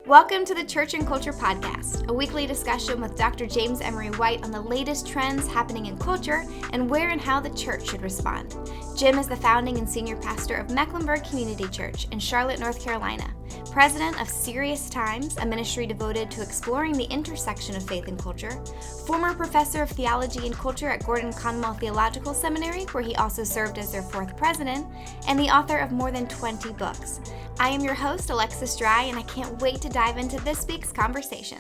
Welcome to the Church and Culture Podcast, a weekly discussion with Dr. James Emery White on the latest trends happening in culture and where and how the church should respond. Jim is the founding and senior pastor of Mecklenburg Community Church in Charlotte, North Carolina, president of Serious Times, a ministry devoted to exploring the intersection of faith and culture, former professor of theology and culture at Gordon Conwell Theological Seminary, where he also served as their fourth president, and the author of more than 20 books. I am your host, Alexis Dry, and I can't wait to dive into this week's conversation.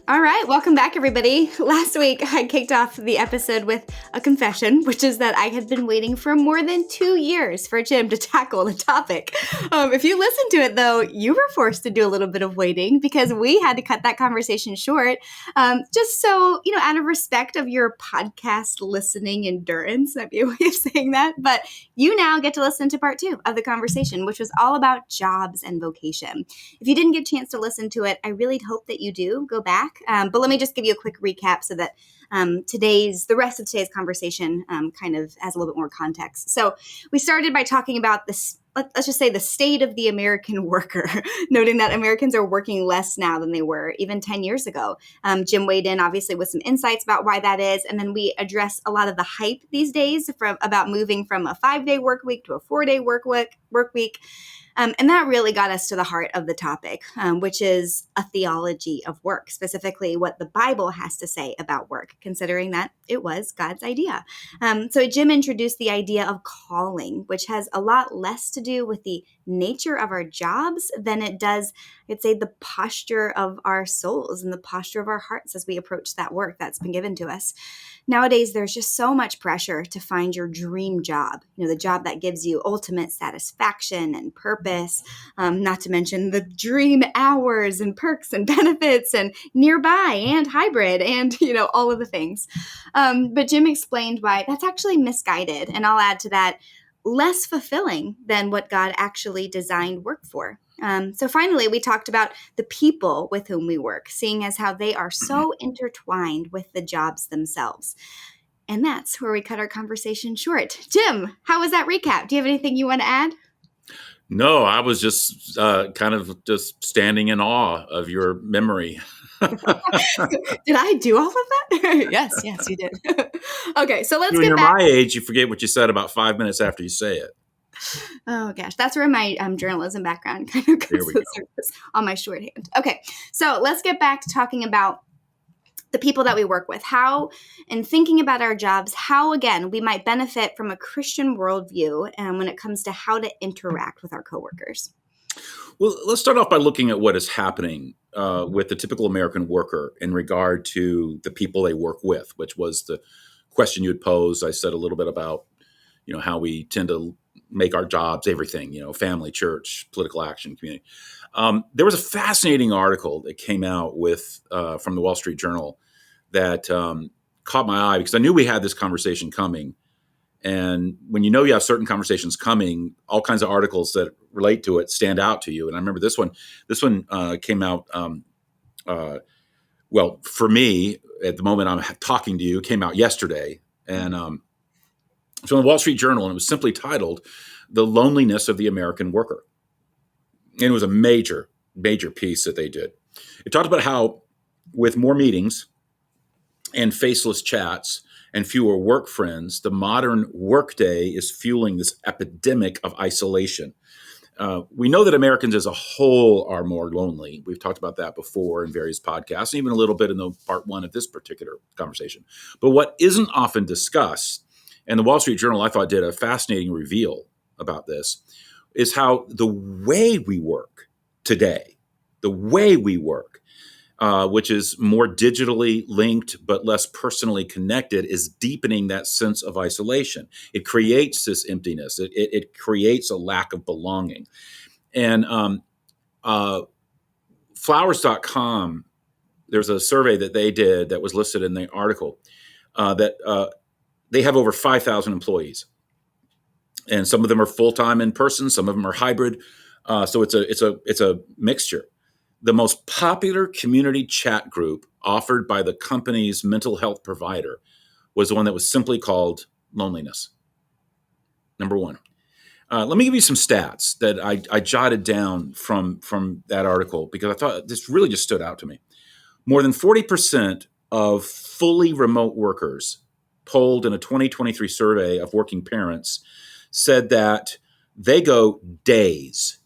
All right, welcome back, everybody. Last week, I kicked off the episode with a confession, which is that I had been waiting for more than 2 years for Jim to tackle the topic. If you listened to it, though, you were forced to do a little bit of waiting because we had to cut that conversation short, just so, out of respect of your podcast listening endurance, might be a way of saying that. But you now get to listen to part 2 of the conversation, which was all about jobs and vocation. If you didn't get a chance to listen to it, I really hope that you do go back. But let me just give you a quick recap so that the rest of today's conversation kind of has a little bit more context. So we started by talking about this, let's just say the state of the American worker, noting that Americans are working less now than they were even 10 years ago. Jim weighed in, obviously, with some insights about why that is. And then we addressed a lot of the hype these days about moving from a 5-day work week to a 4-day work week. And that really got us to the heart of the topic, which is a theology of work, specifically what the Bible has to say about work, considering that it was God's idea. So Jim introduced the idea of calling, which has a lot less to do with the nature of our jobs than it does, I'd say, the posture of our souls and the posture of our hearts as we approach that work that's been given to us. Nowadays, there's just so much pressure to find your dream job, the job that gives you ultimate satisfaction and purpose, not to mention the dream hours and perks and benefits and nearby and hybrid and, all of the things. But Jim explained why that's actually misguided. And I'll add to that, less fulfilling than what God actually designed work for. So finally, we talked about the people with whom we work, seeing as how they are so intertwined with the jobs themselves. And that's where we cut our conversation short. Jim, how was that recap? Do you have anything you want to add? No, I was just kind of just standing in awe of your memory. Did I do all of that? Yes, you did. Okay, so let's get back. When you're my age, you forget what you said about 5 minutes after you say it. Oh, gosh. That's where my journalism background kind of comes to the surface on my shorthand. Okay, so let's get back to talking about the people that we work with, how, and thinking about our jobs, how, again, we might benefit from a Christian worldview when it comes to how to interact with our coworkers. Well, let's start off by looking at what is happening with the typical American worker in regard to the people they work with, which was the question you had posed. I said a little bit about, how we tend to make our jobs everything, family, church, political action, community. There was a fascinating article that came out from the Wall Street Journal that caught my eye because I knew we had this conversation coming. And when you have certain conversations coming, all kinds of articles that relate to it stand out to you. And I remember this one came out, well, for me, at the moment I'm talking to you, came out yesterday. And it's from the Wall Street Journal, and it was simply titled, "The Loneliness of the American Worker." And it was a major, major piece that they did. It talked about how with more meetings and faceless chats and fewer work friends, the modern workday is fueling this epidemic of isolation. We know that Americans as a whole are more lonely. We've talked about that before in various podcasts, and even a little bit in the part 1 of this particular conversation. But what isn't often discussed, and the Wall Street Journal, I thought, did a fascinating reveal about this, is how the way we work today, which is more digitally linked but less personally connected, is deepening that sense of isolation. It creates this emptiness. It creates a lack of belonging. And Flowers.com, there's a survey that they did that was listed in the article that they have over 5,000 employees. And some of them are full-time in person, some of them are hybrid. So it's a mixture. The most popular community chat group offered by the company's mental health provider was the one that was simply called Loneliness. Number 1. Let me give you some stats that I jotted down from that article because I thought this really just stood out to me. More than 40% of fully remote workers polled in a 2023 survey of working parents said that they go days,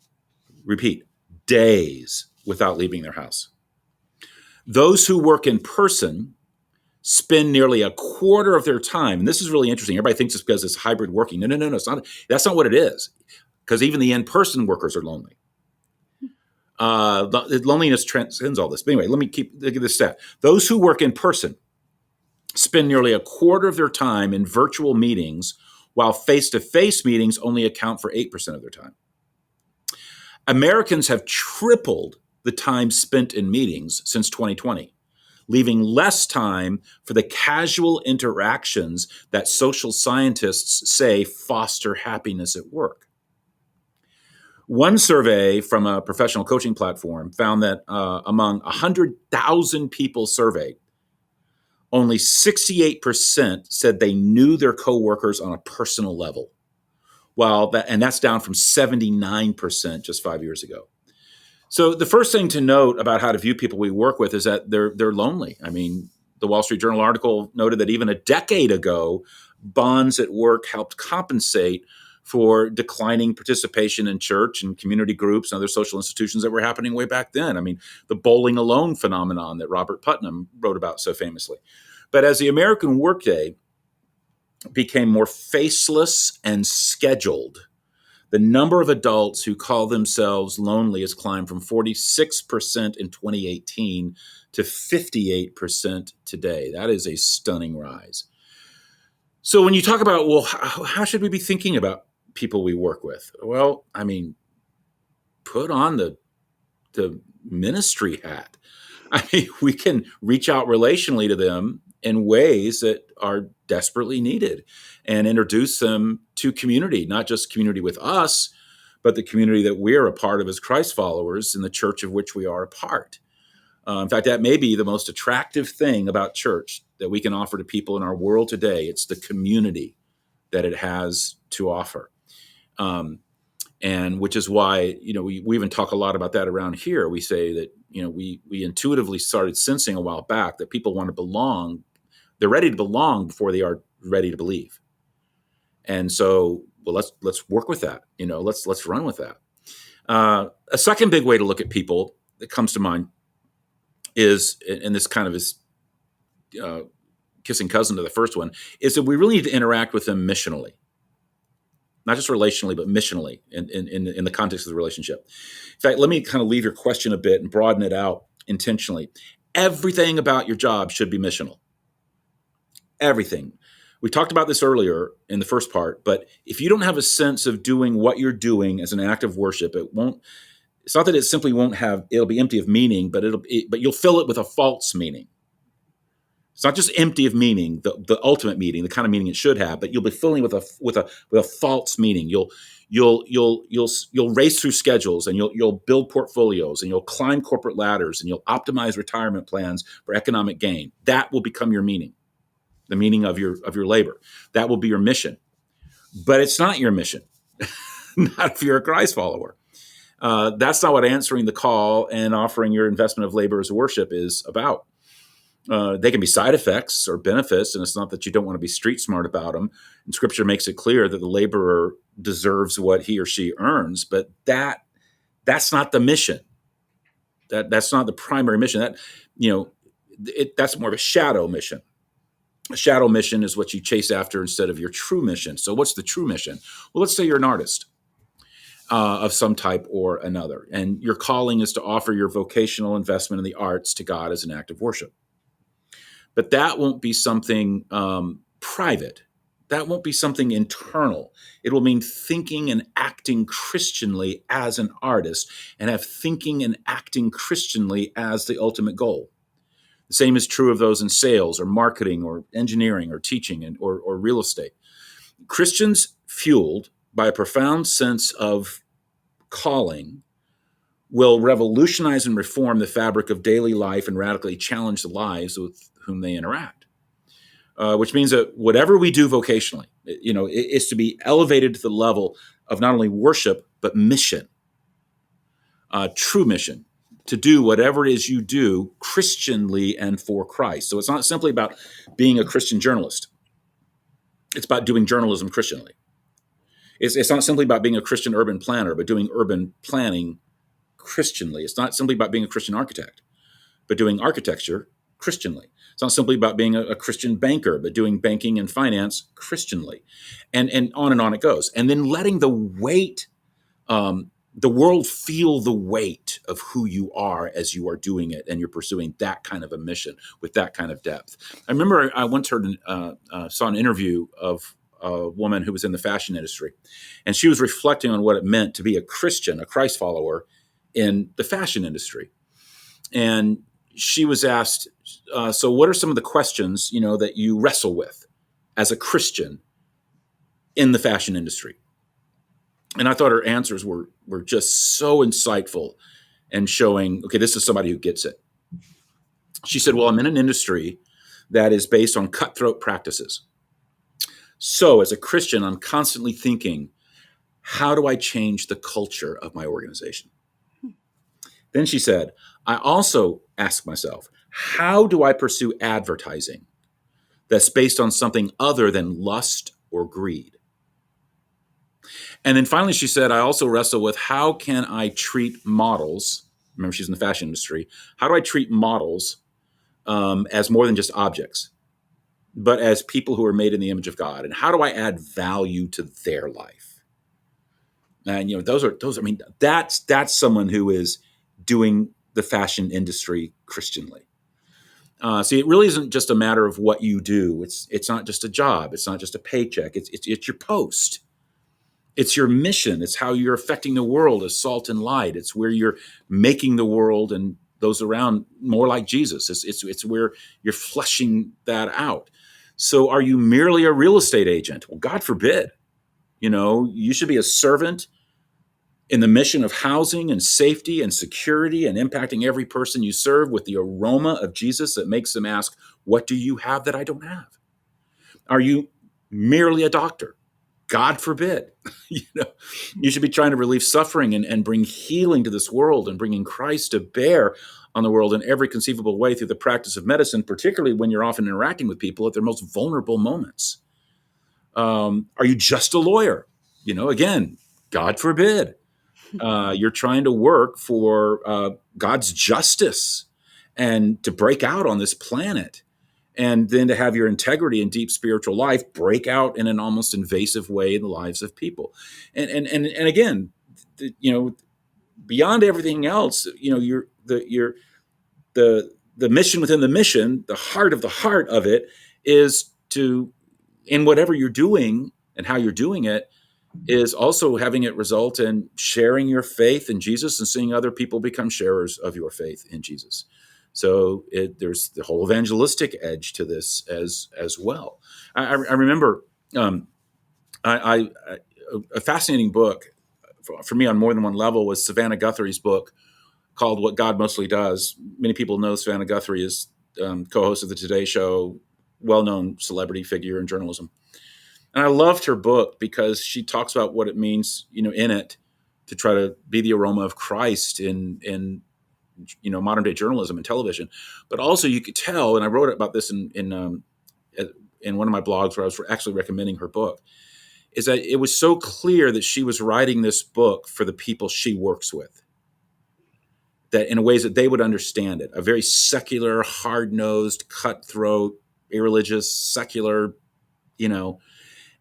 repeat, days without leaving their house. Those who work in person spend nearly a quarter of their time, and this is really interesting. Everybody thinks it's because it's hybrid working. No, it's not. That's not what it is, because even the in-person workers are lonely. The loneliness transcends all this. But anyway, look at this stat. Those who work in person spend nearly a quarter of their time in virtual meetings, while face-to-face meetings only account for 8% of their time. Americans have tripled the time spent in meetings since 2020, leaving less time for the casual interactions that social scientists say foster happiness at work. One survey from a professional coaching platform found that among 100,000 people surveyed, only 68% said they knew their coworkers on a personal level, and that's down from 79% just 5 years ago. So the first thing to note about how to view people we work with is that they're lonely. I mean, the Wall Street Journal article noted that even a decade ago, bonds at work helped compensate for declining participation in church and community groups and other social institutions that were happening way back then. I mean, the bowling alone phenomenon that Robert Putnam wrote about so famously. But as the American workday became more faceless and scheduled, the number of adults who call themselves lonely has climbed from 46% in 2018 to 58% today. That is a stunning rise. So when you talk about, well, how should we be thinking about people we work with? Well, I mean, put on the ministry hat. I mean, we can reach out relationally to them in ways that are desperately needed and introduce them to community, not just community with us, but the community that we're a part of as Christ followers in the church of which we are a part. In fact, that may be the most attractive thing about church that we can offer to people in our world today. It's the community that it has to offer. And which is why, we even talk a lot about that around here. We say that, we intuitively started sensing a while back that people want to belong. They're ready to belong before they are ready to believe. And so, well, let's work with that. Let's run with that. A second big way to look at people that comes to mind is, and this kind of is kissing cousin to the first one, is that we really need to interact with them missionally. Not just relationally, but missionally in the context of the relationship. In fact, let me kind of leave your question a bit and broaden it out intentionally. Everything about your job should be missional. Everything. We talked about this earlier in the first part, but if you don't have a sense of doing what you're doing as an act of worship, it's not that it simply it'll be empty of meaning, but you'll fill it with a false meaning. It's not just empty of meaning, the ultimate meaning, the kind of meaning it should have, but you'll be filling with a false meaning. You'll race through schedules, and you'll build portfolios, and you'll climb corporate ladders, and you'll optimize retirement plans for economic gain. That will become your meaning, the meaning of your labor. That will be your mission. But it's not your mission, not if you're a Christ follower. That's not what answering the call and offering your investment of labor as worship is about. They can be side effects or benefits, and it's not that you don't want to be street smart about them. And Scripture makes it clear that the laborer deserves what he or she earns, but that's not the mission. That's not the primary mission. That's more of a shadow mission. A shadow mission is what you chase after instead of your true mission. So what's the true mission? Well, let's say you're an artist of some type or another, and your calling is to offer your vocational investment in the arts to God as an act of worship. But that won't be something private. That won't be something internal. It will mean thinking and acting Christianly as an artist, and have thinking and acting Christianly as the ultimate goal. The same is true of those in sales or marketing or engineering or teaching or real estate. Christians fueled by a profound sense of calling will revolutionize and reform the fabric of daily life and radically challenge the lives with whom they interact. Which means that whatever we do vocationally, is to be elevated to the level of not only worship, but mission, true mission, to do whatever it is you do Christianly and for Christ. So it's not simply about being a Christian journalist. It's about doing journalism Christianly. It's not simply about being a Christian urban planner, but doing urban planning Christianly. It's not simply about being a Christian architect, but doing architecture Christianly. It's not simply about being a Christian banker, but doing banking and finance Christianly. And on it goes. And then letting the world feel the weight of who you are as you are doing it, and you're pursuing that kind of a mission with that kind of depth. I remember I once saw an interview of a woman who was in the fashion industry, and she was reflecting on what it meant to be a Christian, a Christ follower in the fashion industry. And she was asked, so what are some of the questions, that you wrestle with as a Christian in the fashion industry? And I thought her answers were just so insightful and showing, okay, this is somebody who gets it. She said, well, I'm in an industry that is based on cutthroat practices. So as a Christian, I'm constantly thinking, how do I change the culture of my organization? Then she said, I also ask myself, how do I pursue advertising that's based on something other than lust or greed? And then finally, she said, I also wrestle with how can I treat models? Remember, she's in the fashion industry. How do I treat models as more than just objects, but as people who are made in the image of God? And how do I add value to their life? And, that's someone who is doing the fashion industry Christianly. See, it really isn't just a matter of what you do. It's not just a job. It's not just a paycheck. It's your post. It's your mission. It's how you're affecting the world as salt and light. It's where you're making the world and those around more like Jesus. It's where you're fleshing that out. So are you merely a real estate agent? Well, God forbid. You should be a servant in the mission of housing and safety and security and impacting every person you serve with the aroma of Jesus that makes them ask, what do you have that I don't have? Are you merely a doctor? God forbid. You should be trying to relieve suffering and bring healing to this world and bringing Christ to bear on the world in every conceivable way through the practice of medicine, particularly when you're often interacting with people at their most vulnerable moments. Are you just a lawyer? Again, God forbid. You're trying to work for God's justice and to break out on this planet. And then to have your integrity and deep spiritual life break out in an almost invasive way in the lives of people. And again, beyond everything else, you're the mission within the mission, the heart of it is to, in whatever you're doing and how you're doing it, is also having it result in sharing your faith in Jesus and seeing other people become sharers of your faith in Jesus. So there's the whole evangelistic edge to this as well. I remember a fascinating book for me on more than one level was Savannah Guthrie's book called What God Mostly Does. Many people know Savannah Guthrie is co-host of the Today Show, well-known celebrity figure in journalism. And I loved her book because she talks about what it means, in it to try to be the aroma of Christ in modern day journalism and television. But also you could tell, and I wrote about this in one of my blogs where I was actually recommending her book, is that it was so clear that she was writing this book for the people she works with, that in ways that they would understand it. A very secular, hard-nosed, cutthroat, irreligious, secular,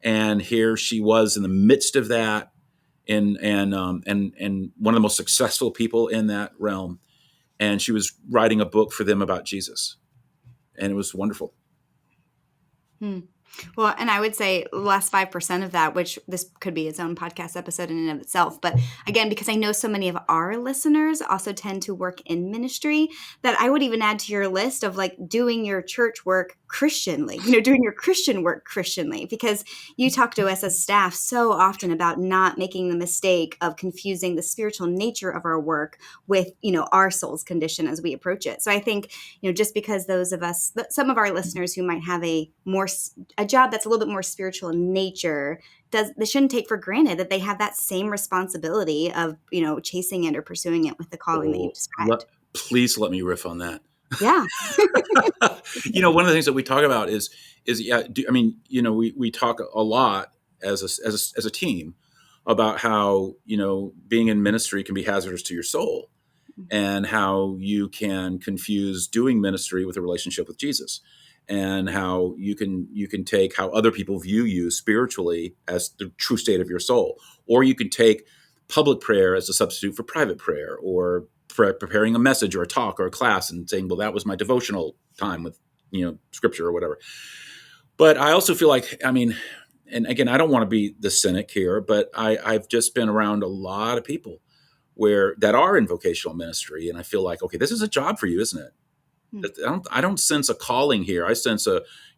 and here she was in the midst of that, and one of the most successful people in that realm. And she was writing a book for them about Jesus. And it was wonderful. Well, and I would say last 5% of that, which this could be its own podcast episode in and of itself. But again, because I know so many of our listeners also tend to work in ministry, that I would even add to your list of doing your church work Christianly, doing your Christian work Christianly, because you talk to us as staff so often about not making the mistake of confusing the spiritual nature of our work with, our soul's condition as we approach it. So I think, just because those of us, some of our listeners who might have a a job that's a little bit more spiritual in nature, they shouldn't take for granted that they have that same responsibility of, chasing it or pursuing it with the calling that you've described. Please let me riff on that. Yeah. One of the things that we talk about is we talk a lot as a team about how, being in ministry can be hazardous to your soul, and how you can confuse doing ministry with a relationship with Jesus, and how you can take how other people view you spiritually as the true state of your soul, or you can take public prayer as a substitute for private prayer, or preparing a message or a talk or a class and saying, well, that was my devotional time with scripture or whatever. But I also feel like, and again, I don't want to be the cynic here, but I've just been around a lot of people that are in vocational ministry, and I feel like, okay, this is a job for you, isn't it? I don't sense a calling here. I sense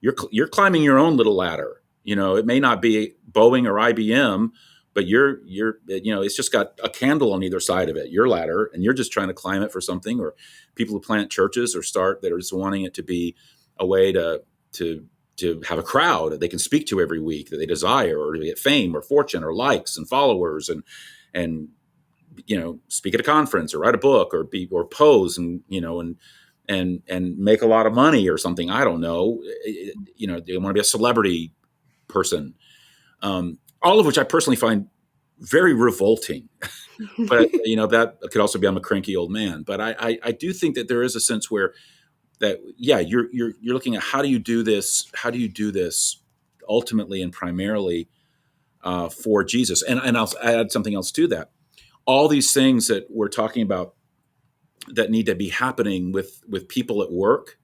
you're climbing your own little ladder. It may not be Boeing or IBM, but you're it's just got a candle on either side of it, your ladder, and you're just trying to climb it for something. Or people who plant churches or that are just wanting it to be a way to have a crowd that they can speak to every week that they desire, or to get fame or fortune or likes and followers, and speak at a conference or write a book or pose and make a lot of money or something. I don't know. They want to be a celebrity person, all of which I personally find very revolting. But that could also be, I'm a cranky old man. But I do think that there is a sense where you're looking at how do you do this ultimately and primarily for Jesus. And I'll add something else to that. All these things that we're talking about that need to be happening with people at work,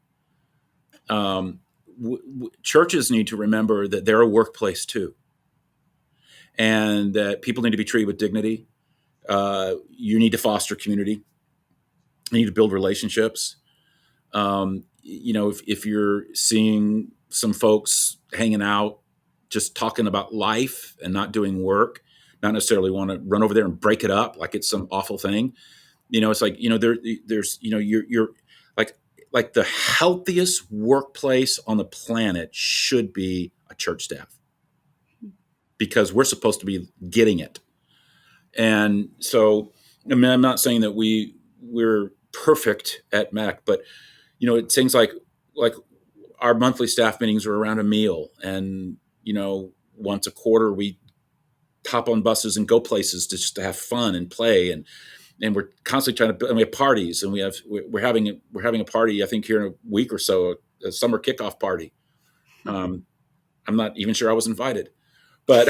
churches need to remember that they're a workplace too, and that people need to be treated with dignity. You need to foster community. You need to build relationships. If you're seeing some folks hanging out, just talking about life and not doing work, not necessarily want to run over there and break it up like it's some awful thing. It's like, there's, you're like the healthiest workplace on the planet should be a church staff, because we're supposed to be getting it. And so, I'm not saying that we're perfect at MEC, but it seems like our monthly staff meetings are around a meal, and once a quarter we hop on buses and go places just to have fun and play, and we're constantly trying to. And we have parties, and we're having a party. I think here in a week or so, a summer kickoff party. I'm not even sure I was invited, but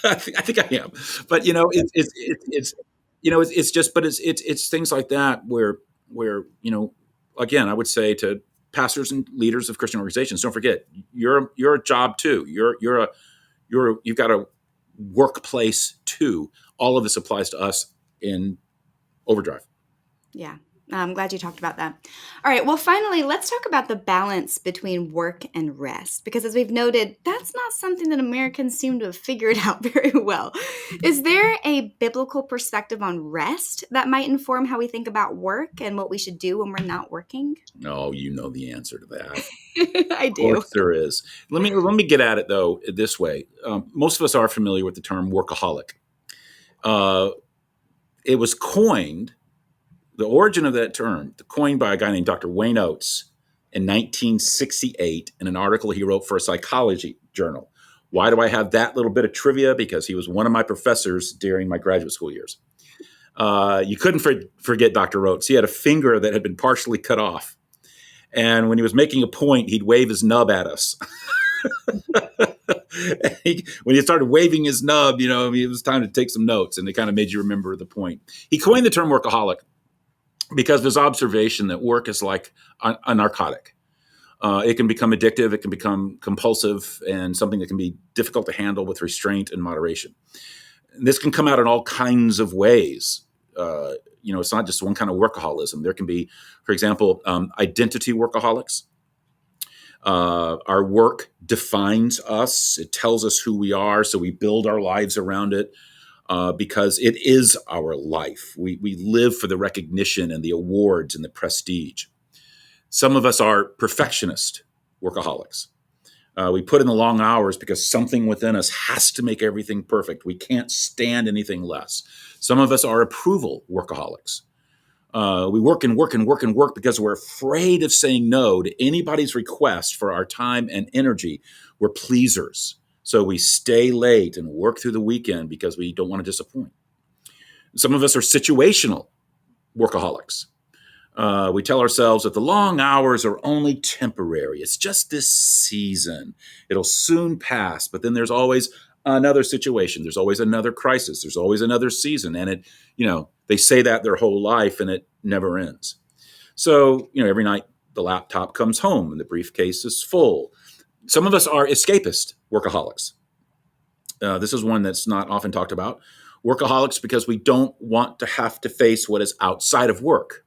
I think I am. But it's things like that where again, I would say to pastors and leaders of Christian organizations, don't forget you're a job too. You've got a workplace too. All of this applies to us in Overdrive. Yeah. I'm glad you talked about that. All right. Well, finally, let's talk about the balance between work and rest, because as we've noted, that's not something that Americans seem to have figured out very well. Is there a biblical perspective on rest that might inform how we think about work and what we should do when we're not working? No, you know the answer to that. I do. Of course there is. Let me get at it though this way. Most of us are familiar with the term workaholic. It was coined. The origin of that term, coined by a guy named Dr. Wayne Oates in 1968 in an article he wrote for a psychology journal. Why do I have that little bit of trivia? Because he was one of my professors during my graduate school years. You couldn't forget Dr. Oates. He had a finger that had been partially cut off. And when he was making a point, he'd wave his nub at us. When he started waving his nub, it was time to take some notes, and it kind of made you remember the point. He coined the term workaholic because of his observation that work is like a narcotic. It can become addictive, it can become compulsive, and something that can be difficult to handle with restraint and moderation. And this can come out in all kinds of ways. It's not just one kind of workaholism. There can be, for example, identity workaholics. Our work defines us. It tells us who we are, so we build our lives around it. Because it is our life. We live for the recognition and the awards and the prestige. Some of us are perfectionist workaholics. We put in the long hours because something within us has to make everything perfect. We can't stand anything less. Some of us are approval workaholics. We work and work and work and work because we're afraid of saying no to anybody's request for our time and energy. We're pleasers. So we stay late and work through the weekend because we don't want to disappoint. Some of us are situational workaholics. We tell ourselves that the long hours are only temporary. It's just this season. It'll soon pass, but then there's always another situation. There's always another crisis. There's always another season. And they say that their whole life and it never ends. So, every night the laptop comes home and the briefcase is full. Some of us are escapist workaholics. This is one that's not often talked about. Workaholics because we don't want to have to face what is outside of work.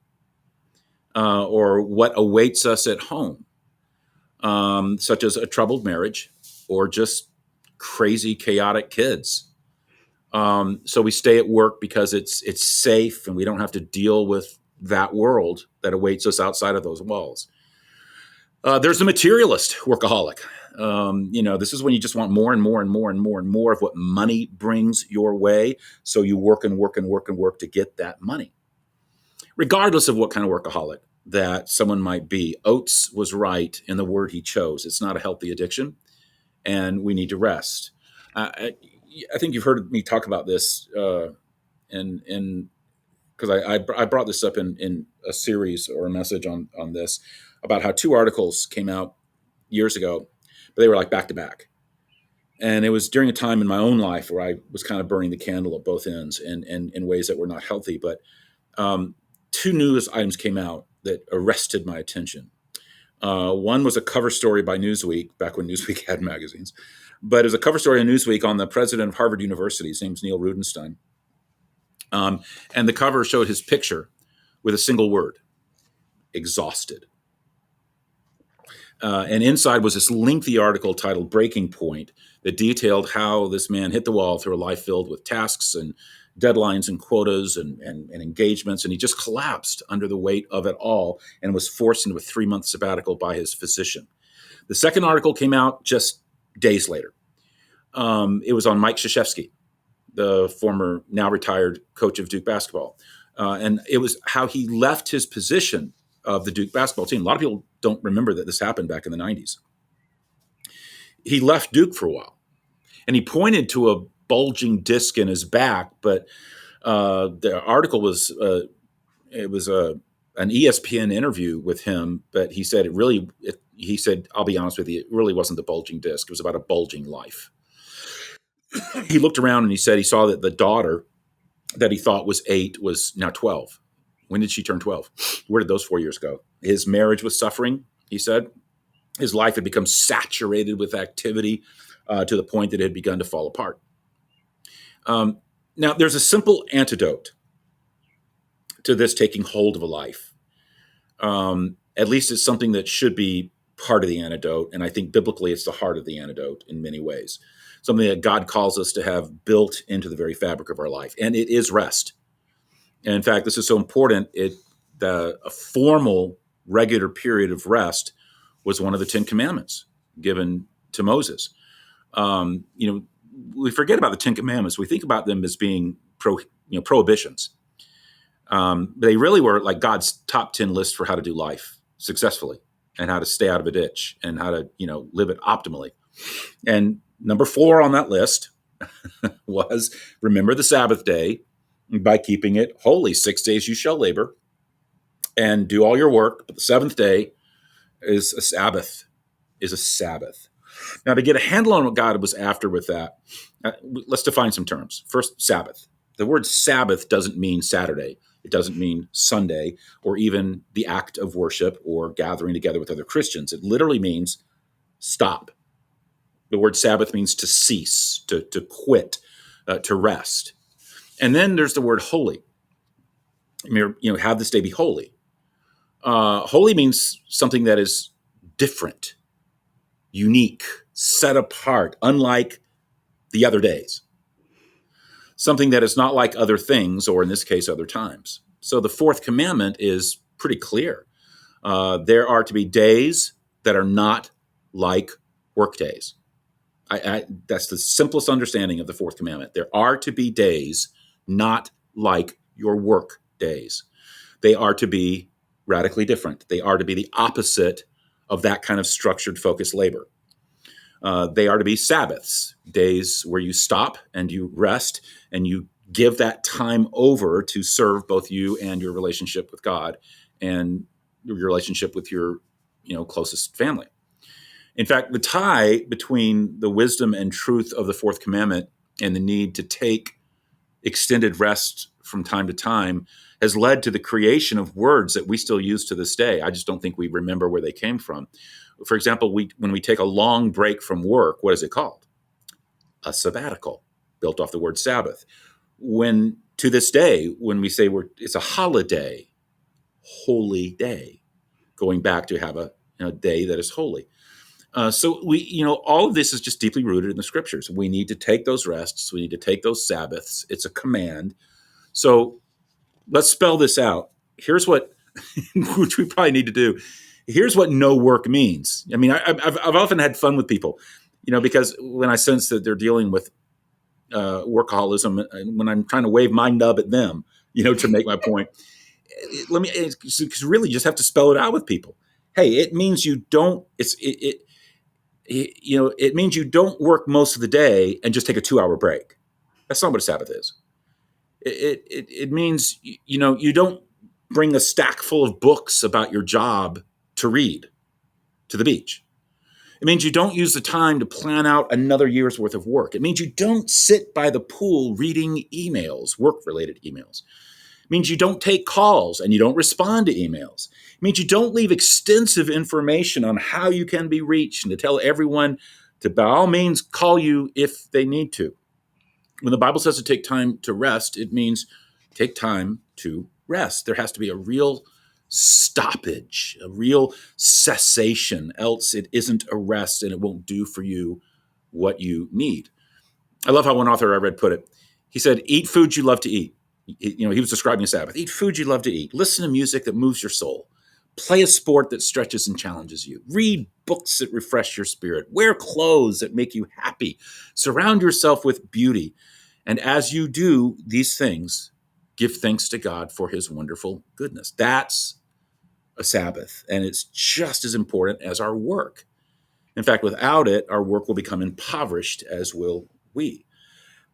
Or what awaits us at home, such as a troubled marriage or just crazy, chaotic kids. So we stay at work because it's safe and we don't have to deal with that world that awaits us outside of those walls. There's the materialist workaholic. This is when you just want more and more and more and more and more of what money brings your way. So you work and work and work and work to get that money. Regardless of what kind of workaholic that someone might be, Oates was right in the word he chose. It's not a healthy addiction, and we need to rest. I think you've heard me talk about this, and because I brought this up in a series or a message on this about how 2 articles came out years ago, but they were like back to back. And it was during a time in my own life where I was kind of burning the candle at both ends and in ways that were not healthy. But 2 news items came out that arrested my attention. One was a cover story by Newsweek, back when Newsweek had magazines. But it was a cover story in Newsweek on the president of Harvard University. His name's Neil Rudenstein. And the cover showed his picture with a single word: exhausted. And inside was this lengthy article titled Breaking Point that detailed how this man hit the wall through a life filled with tasks and deadlines and quotas and engagements. And he just collapsed under the weight of it all and was forced into a 3-month sabbatical by his physician. The second article came out just days later. It was on Mike Krzyzewski, the former, now retired coach of Duke basketball. And it was how he left his position of the Duke basketball team. A lot of people don't remember that this happened back in the 90s. He left Duke for a while, and he pointed to a bulging disc in his back, but the article was an ESPN interview with him, but he said he said, I'll be honest with you, it really wasn't the bulging disc. It was about a bulging life. He looked around and he said he saw that the daughter that he thought was 8 was now 12. When did she turn 12? Where did those 4 years go? His marriage was suffering, he said. His life had become saturated with activity to the point that it had begun to fall apart. Now, there's a simple antidote to this taking hold of a life. At least it's something that should be part of the antidote. And I think biblically it's the heart of the antidote in many ways. Something that God calls us to have built into the very fabric of our life. And it is rest. And in fact, this is so important. A formal, regular period of rest was one of the 10 Commandments given to Moses. We forget about the 10 Commandments. We think about them as being prohibitions. They really were like God's top 10 list for how to do life successfully and how to stay out of a ditch and how to, live it optimally. And number 4 on that list was remember the Sabbath day by keeping it holy. 6 days you shall labor and do all your work, but the 7th day is a Sabbath. Now, to get a handle on what God was after with that, let's define some terms. First, Sabbath. The word Sabbath doesn't mean Saturday. It doesn't mean Sunday or even the act of worship or gathering together with other Christians. It literally means stop. The word Sabbath means to cease, to quit, to rest. And then there's the word holy. Have this day be holy. Holy means something that is different, unique, set apart, unlike the other days. Something that is not like other things, or in this case, other times. So the 4th commandment is pretty clear. There are to be days that are not like work days. That's the simplest understanding of the fourth commandment. There are to be days not like your work days. They are to be radically different. They are to be the opposite of that kind of structured, focused labor. They are to be Sabbaths, days where you stop and you rest and you give that time over to serve both you and your relationship with God and your relationship with your, closest family. In fact, the tie between the wisdom and truth of the fourth commandment and the need to take extended rest from time to time has led to the creation of words that we still use to this day. I just don't think we remember where they came from. For example, when we take a long break from work, what is it called? A sabbatical, built off the word Sabbath. When to this day, when we say it's a holiday, holy day, going back to have a day that is holy. So we, all of this is just deeply rooted in the scriptures. We need to take those rests. We need to take those Sabbaths. It's a command. So let's spell this out. Here's what, which we probably need to do. Here's what no work means. I mean, I've often had fun with people, because when I sense that they're dealing with workaholism, and when I'm trying to wave my nub at them, to make my point, because really you just have to spell it out with people. Hey, it means you don't. It means you don't work most of the day and just take a 2-hour break. That's not what a Sabbath is. It means, you don't bring a stack full of books about your job to read to the beach. It means you don't use the time to plan out another year's worth of work. It means you don't sit by the pool reading emails, work-related emails. It means you don't take calls and you don't respond to emails. It means you don't leave extensive information on how you can be reached and to tell everyone to, by all means, call you if they need to. When the Bible says to take time to rest, it means take time to rest. There has to be a real stoppage, a real cessation, else it isn't a rest and it won't do for you what you need. I love how one author I read put it. He said, eat food you love to eat. He was describing a Sabbath. Eat food you love to eat. Listen to music that moves your soul. Play a sport that stretches and challenges you. Read books that refresh your spirit. Wear clothes that make you happy. Surround yourself with beauty. And as you do these things, give thanks to God for his wonderful goodness. That's a Sabbath, and it's just as important as our work. In fact, without it, our work will become impoverished, as will we.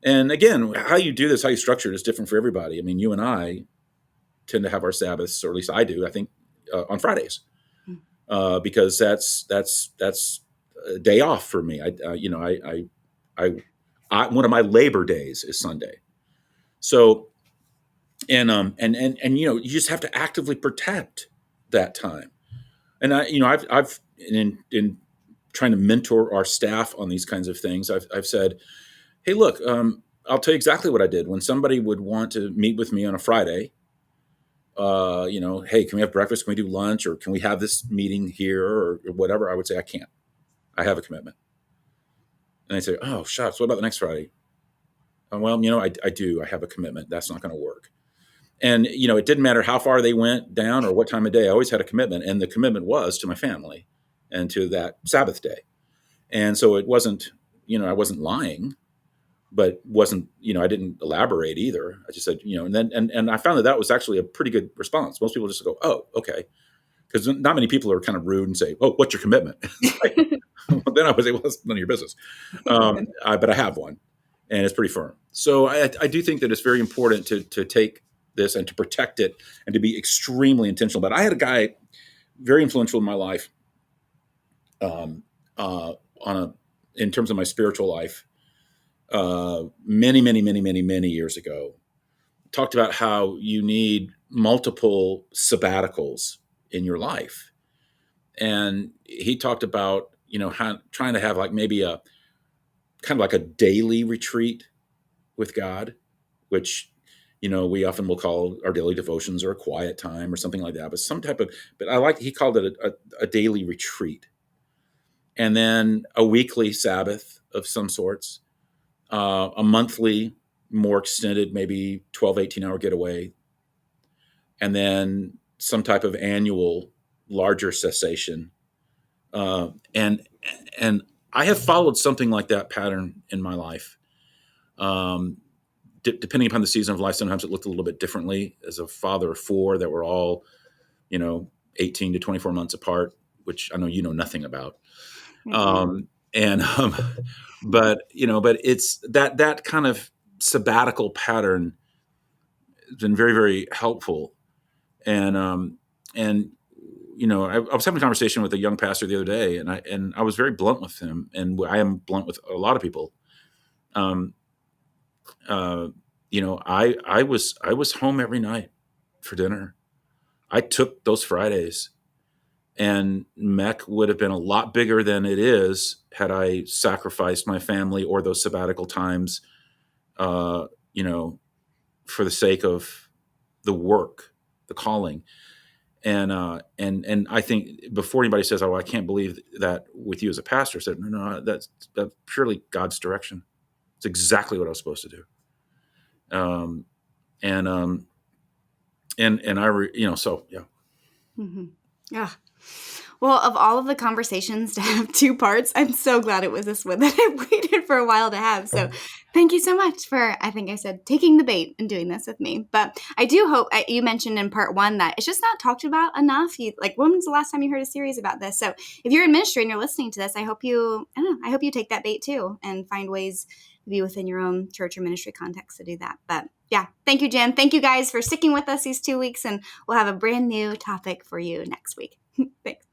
And again, how you do this, how you structure it is different for everybody. I mean, you and I tend to have our Sabbaths, or at least I do, I think, on Fridays, because that's a day off for me. One of my labor days is Sunday. So, you just have to actively protect that time. And I've in trying to mentor our staff on these kinds of things, I've said, hey, look, I'll tell you exactly what I did when somebody would want to meet with me on a Friday. Hey, can we have breakfast? Can we do lunch? Or can we have this meeting here or whatever? I would say, I can't. I have a commitment. And they say, oh, shucks, what about the next Friday? Well, I do. I have a commitment. That's not going to work. And, it didn't matter how far they went down or what time of day. I always had a commitment. And the commitment was to my family and to that Sabbath day. And so it wasn't, I wasn't lying, but wasn't, I didn't elaborate either. I just said, and then, and I found that was actually a pretty good response. Most people just go, oh, okay. Because not many people are kind of rude and say, oh, what's your commitment? Well, then I would say, well, that's none of your business. But I have one and it's pretty firm. So I do think that it's very important to take this and to protect it and to be extremely intentional. But I had a guy very influential in my life, in terms of my spiritual life, many years ago, talked about how you need multiple sabbaticals in your life. And he talked about, trying to have like maybe a kind of like a daily retreat with God, which, we often will call our daily devotions or a quiet time or something like that, but he called it a daily retreat. And then a weekly Sabbath of some sorts, a monthly, more extended, maybe 12, 18-hour getaway, and then some type of annual larger cessation. And I have followed something like that pattern in my life. Depending upon the season of life, sometimes it looked a little bit differently. As a father of four that were all, 18 to 24 months apart, which I know you know nothing about. And but it's that kind of sabbatical pattern has been very, very helpful. And I was having a conversation with a young pastor the other day, and I was very blunt with him, and I am blunt with a lot of people. I was home every night for dinner. I took those Fridays, and MEC would have been a lot bigger than it is had I sacrificed my family or those sabbatical times, for the sake of the work, the calling. And I think before anybody says, "Oh, I can't believe that with you as a pastor," I said, "No, that's purely God's direction. It's exactly what I was supposed to do." And so yeah. Mm-hmm. Yeah. Well, of all of the conversations to have two parts, I'm so glad it was this one that I waited for a while to have. So thank you so much for, I think I said, taking the bait and doing this with me. But I do hope, you mentioned in part one that it's just not talked about enough. When was the last time you heard a series about this? So if you're in ministry and you're listening to this, I hope you take that bait too and find ways to be within your own church or ministry context to do that. But yeah, thank you, Jim. Thank you guys for sticking with us these 2 weeks, and we'll have a brand new topic for you next week. Thanks.